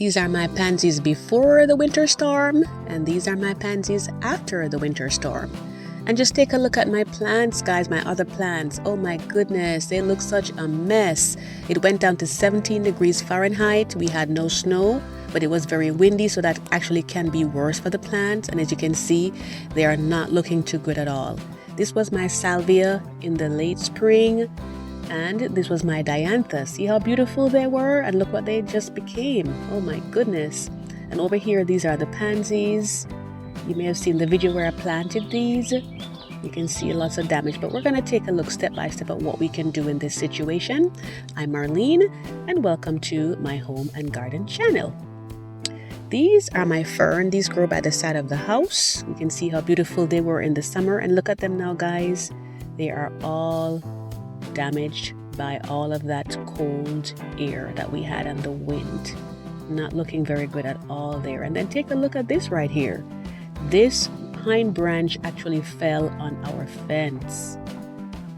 These are my pansies before the winter storm, and these are my pansies after the winter storm. And just take a look at my plants, guys, my other plants. Oh my goodness, they look such a mess. It went down to 17 degrees Fahrenheit. We had no snow, but it was very windy, so that actually can be worse for the plants. And as you can see, they are not looking too good at all. This was my salvia in the late spring, and this was my diantha. See how beautiful they were, and look what they just became. Oh my goodness. And over here, these are the pansies. You may have seen the video where I planted these. You can see lots of damage, but we're going to take a look step by step at what we can do in this situation. I'm Marlene, and welcome to my home and garden channel. These are my fern. These grow by the side of the house. You can see how beautiful they were in the summer, and look at them now, guys. They are all damaged by all of that cold air that we had and the wind. Not looking very good at all there. And then take a look at this right here. This pine branch actually fell on our fence.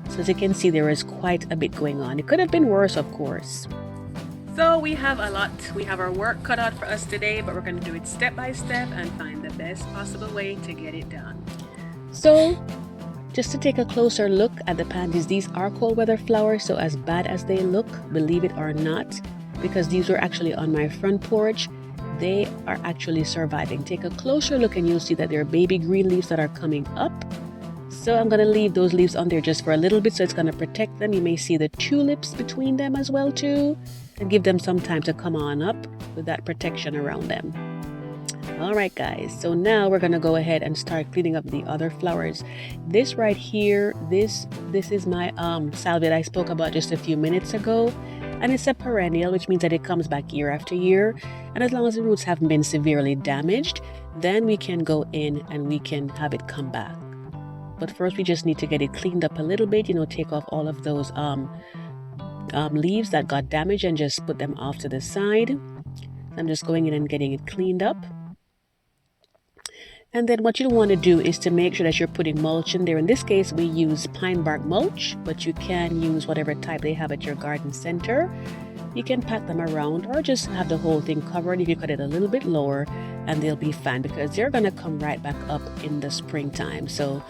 So as you can see, there is quite a bit going on. It could have been worse, of course. So we have a lot. We have our work cut out for us today, but we're going to do it step by step and find the best possible way to get it done. So just to take a closer look at the pansies, these are cold weather flowers, so as bad as they look, believe it or not, because these were actually on my front porch, they are actually surviving. Take a closer look and you'll see that there are baby green leaves that are coming up. So I'm going to leave those leaves on there just for a little bit, so it's going to protect them. You may see the tulips between them as well too, and give them some time to come on up with that protection around them. Alright guys, so now we're going to go ahead and start cleaning up the other flowers. This right here, this is my salvia that I spoke about just a few minutes ago. And it's a perennial, which means that it comes back year after year. And as long as the roots haven't been severely damaged, then we can go in and we can have it come back. But first we just need to get it cleaned up a little bit, take off all of those leaves that got damaged and just put them off to the side. I'm just going in and getting it cleaned up. And then what you want to do is to make sure that you're putting mulch in there. In this case, we use pine bark mulch, but you can use whatever type they have at your garden center. You can pack them around or just have the whole thing covered if you cut it a little bit lower, and they'll be fine because they're going to come right back up in the springtime. So,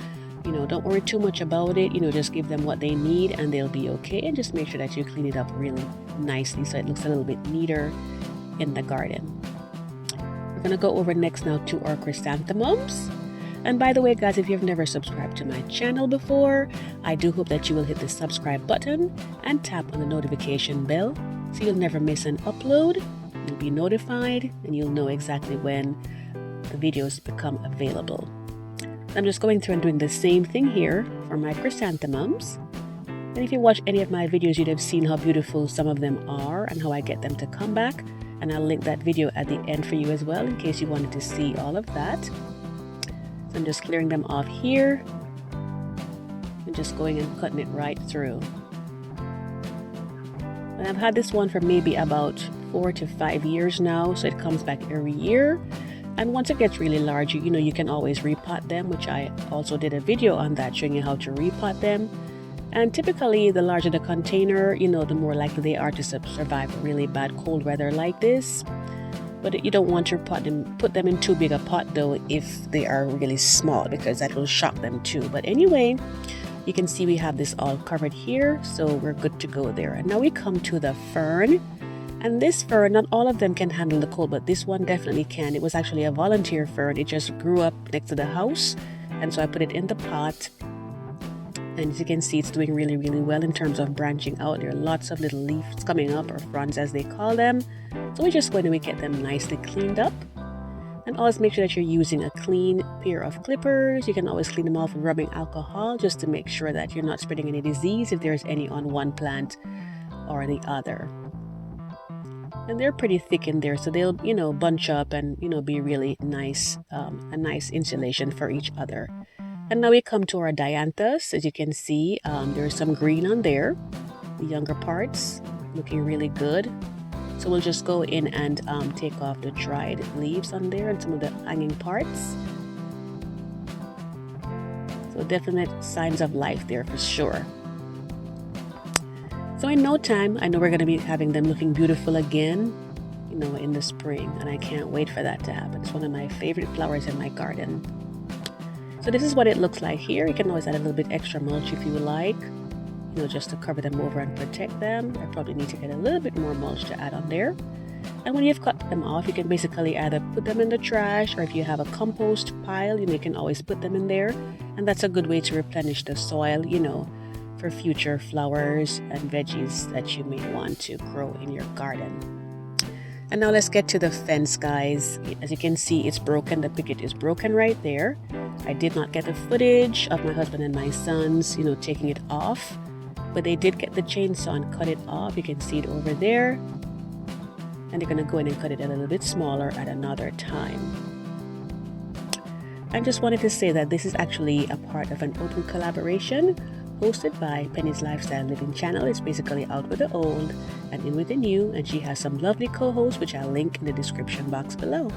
don't worry too much about it. Just give them what they need and they'll be okay. And just make sure that you clean it up really nicely so it looks a little bit neater in the garden. Going to go over next now to our chrysanthemums. And by the way, guys, if you've never subscribed to my channel before, I do hope that you will hit the subscribe button and tap on the notification bell so you'll never miss an upload. You'll be notified and you'll know exactly when the videos become available. I'm just going through and doing the same thing here for my chrysanthemums. And if you watch any of my videos, you'd have seen how beautiful some of them are and how I get them to come back. And I'll link that video at the end for you as well in case you wanted to see all of that. So I'm just clearing them off here and just going and cutting it right through. And I've had this one for maybe about 4 to 5 years now, so it comes back every year. And once it gets really large, you can always repot them, which I also did a video on that showing you how to repot them. And typically, the larger the container, the more likely they are to survive really bad cold weather like this. But you don't want to put them in too big a pot, though, if they are really small, because that will shock them too. But anyway, you can see we have this all covered here, so we're good to go there. And now we come to the fern. And this fern, not all of them can handle the cold, but this one definitely can. It was actually a volunteer fern. It just grew up next to the house, and so I put it in the pot. And as you can see, it's doing really, really well in terms of branching out. There are lots of little leaves coming up, or fronds as they call them. So we're just going to get them nicely cleaned up. And always make sure that you're using a clean pair of clippers. You can always clean them off with rubbing alcohol just to make sure that you're not spreading any disease if there's any on one plant or the other. And they're pretty thick in there, so they'll, bunch up and, be really nice, a nice insulation for each other. And now we come to our dianthus. As you can see, there's some green on there. The younger parts looking really good. So we'll just go in and take off the dried leaves on there and some of the hanging parts. So definite signs of life there for sure. So in no time, I know we're going to be having them looking beautiful again. in the spring, and I can't wait for that to happen. It's one of my favorite flowers in my garden. So this is what it looks like here. You can always add a little bit extra mulch if you like, just to cover them over and protect them. I probably need to get a little bit more mulch to add on there. And when you've cut them off, you can basically either put them in the trash, or if you have a compost pile, you can always put them in there. And that's a good way to replenish the soil, for future flowers and veggies that you may want to grow in your garden. And now let's get to the fence, guys. As you can see, it's broken. The picket is broken right there. I did not get the footage of my husband and my sons, taking it off, but they did get the chainsaw and cut it off. You can see it over there. And they're going to go in and cut it a little bit smaller at another time. I just wanted to say that this is actually a part of an open collaboration hosted by Penny's Lifestyle Living channel. It's basically out with the old and in with the new, and she has some lovely co-hosts which I'll link in the description box below.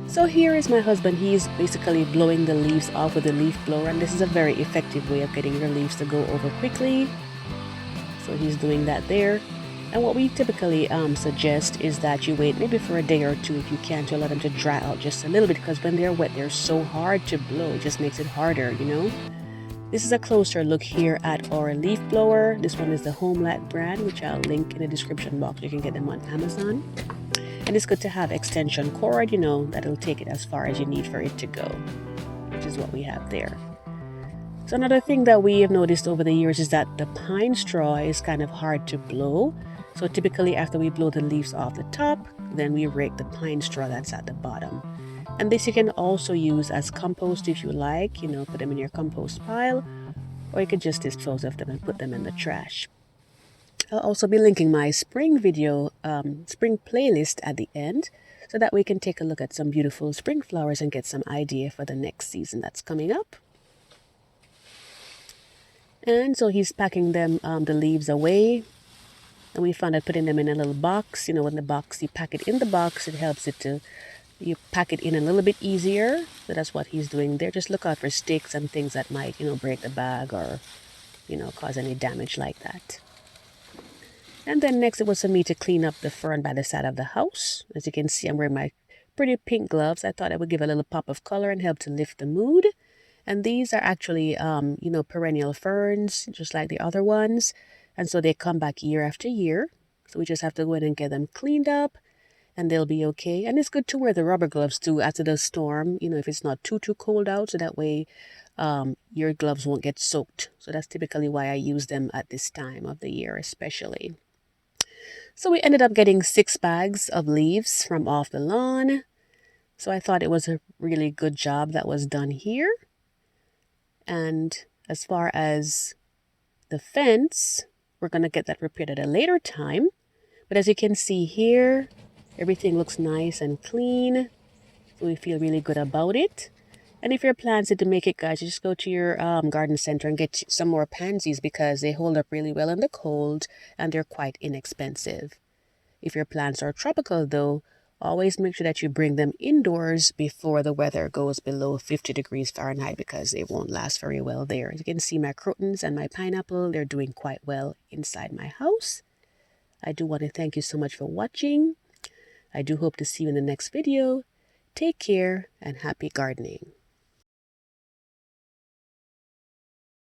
So here is my husband. He's basically blowing the leaves off with a leaf blower, and this is a very effective way of getting your leaves to go over quickly. So he's doing that there. And what we typically suggest is that you wait maybe for a day or two if you can, to allow them to dry out just a little bit, because when they're wet, they're so hard to blow. It just makes it harder, This is a closer look here at our leaf blower. This one is the Homeland brand, which I'll link in the description box. You can get them on Amazon. And it's good to have extension cord, that'll take it as far as you need for it to go, which is what we have there. So another thing that we have noticed over the years is that the pine straw is kind of hard to blow. So typically after we blow the leaves off the top, then we rake the pine straw that's at the bottom. And this you can also use as compost if you like, put them in your compost pile, or you could just dispose of them and put them in the trash. I'll also be linking my spring playlist at the end, so that we can take a look at some beautiful spring flowers and get some idea for the next season that's coming up. And so he's packing them, the leaves away. And we found that putting them in a little box, when the box, you pack it in the box, it helps you pack it in a little bit easier. So that's what he's doing there. Just look out for sticks and things that might, break the bag or, cause any damage like that. And then next it was for me to clean up the fern by the side of the house. As you can see, I'm wearing my pretty pink gloves. I thought I would give a little pop of color and help to lift the mood. And these are actually, perennial ferns, just like the other ones. And so they come back year after year. So we just have to go in and get them cleaned up, and they'll be okay. And it's good to wear the rubber gloves too after the storm, if it's not too cold out. So that way your gloves won't get soaked. So that's typically why I use them at this time of the year especially. So we ended up getting 6 bags of leaves from off the lawn. So I thought it was a really good job that was done here. And as far as the fence, we're going to get that repaired at a later time. But as you can see here, everything looks nice and clean. So we feel really good about it. And if your plans are to make it, guys, you just go to your garden center and get some more pansies, because they hold up really well in the cold and they're quite inexpensive. If your plants are tropical, though, always make sure that you bring them indoors before the weather goes below 50 degrees Fahrenheit, because they won't last very well there. As you can see, my crotons and my pineapple, they're doing quite well inside my house. I do want to thank you so much for watching. I do hope to see you in the next video. Take care and happy gardening.